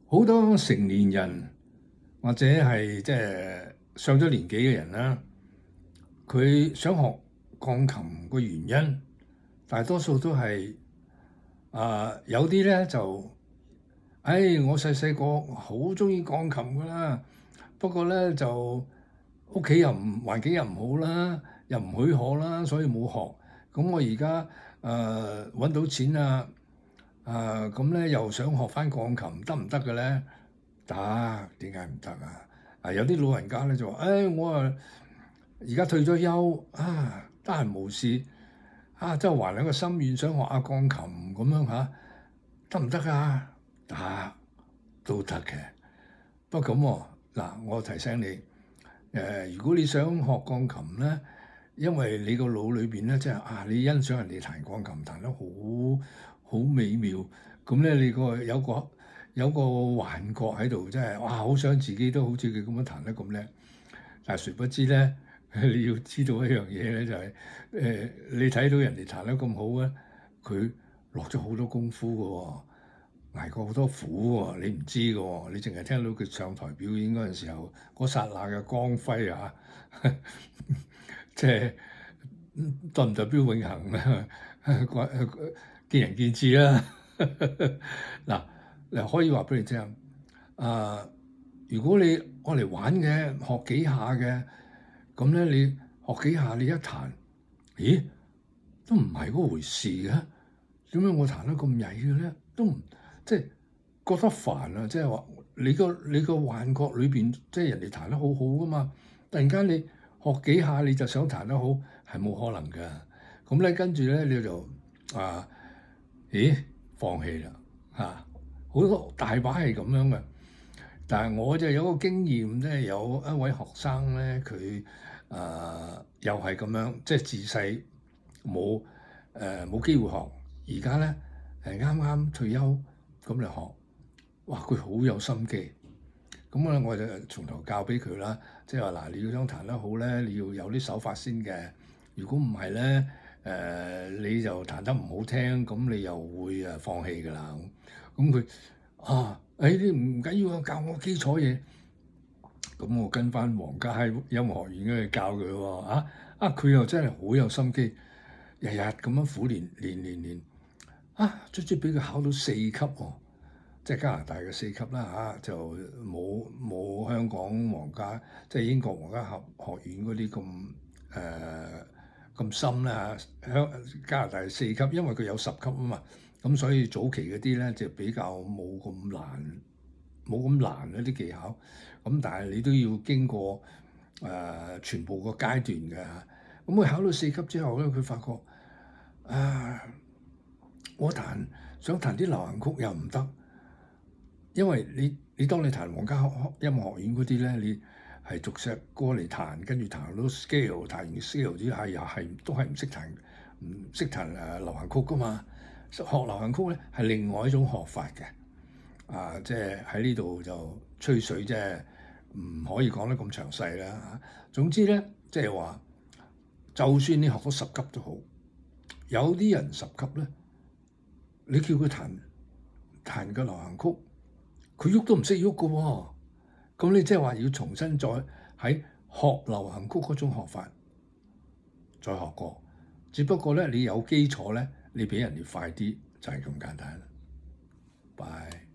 好多成年人或者係即係上咗年紀嘅人啦，佢想學鋼琴嘅原因，大多數都係有啲咧就，我細細個好中意鋼琴㗎啦，不過咧就屋企又唔環境又唔好啦，又唔許可啦，所以冇學。咁我而家揾到錢啦，咁咧又想學翻鋼琴，得唔得嘅咧？得，點解唔得啊？有啲老人家咧就話，我而家退咗休得閒無事即係還兩個心願，想學下鋼琴咁樣嚇，得唔得啊？得，都得嘅。不過咁喎，嗱，我提醒你，如果你想學鋼琴咧，因為你個腦裏邊咧，即係你欣賞人哋彈鋼琴彈得好美妙，咁咧你有個幻覺喺度，真係好想自己都好似佢咁樣彈得咁叻。但係殊不知咧，你要知道一樣嘢咧，就係你睇到人哋彈得咁好咧，佢落咗好多功夫㗎喎，捱過好多苦喎，你唔知㗎喎，你淨係聽到佢上台表演嗰陣時候嗰剎那嘅光輝即係代唔代表永恆咧？見仁見智啦。嗱，可以話俾你聽，如果你愛嚟玩嘅，學幾下嘅，咁咧你學幾下，你一彈，咦，都唔係嗰回事嘅，點解我彈得咁曳嘅咧？都唔即係覺得煩啊！即係話你個幻覺裏邊，即係人哋彈得好好噶嘛，突然間你學幾下你就想彈得好，係冇可能㗎。咁咧跟住咧你就放棄啦好多大把係咁樣嘅。但係我就有個經驗，即係有一位學生咧，佢又係咁樣，即係自細冇機會學，而家咧啱啱退休咁嚟學，哇！佢好有心機，咁咧我就從頭教俾佢啦，即係話嗱，你要想彈得好咧，你要有啲手法先嘅，如果唔係咧你就彈得唔好聽，咁你又會放棄㗎啦。咁佢你唔緊要啊，教我基礎嘢。咁我跟翻皇家音樂學院去教佢喎，佢又真係好有心機，日日咁樣苦練，卒之俾佢考到4級喎，即係加拿大嘅4級啦就冇香港皇家即係英國皇家學院嗰啲咁深啦加拿大4級，因為佢有10級啊嘛，咁所以早期嗰啲咧就比較冇咁難啲技巧，咁但係你都要經過全部個階段嘅。咁佢考到4級之後咧，佢發覺我想彈啲流行曲又唔得，因為你當你彈皇家音樂學院嗰啲咧，你係逐隻歌嚟彈，跟住彈到 scale， 彈完 scale 之後又係都係唔識彈流行曲噶嘛。學流行曲咧係另外一種學法嘅。即係喺呢度就吹水啫，唔可以講得咁詳細啦。總之咧，即係話，就算你學到10級都好，有啲人10級咧，你叫佢彈個流行曲，佢喐都唔識喐㗎喎。咁你即係話要重新再喺學流行曲嗰種學法再學過，只不過咧你有基礎咧，你比人哋快啲，就係咁簡單。拜。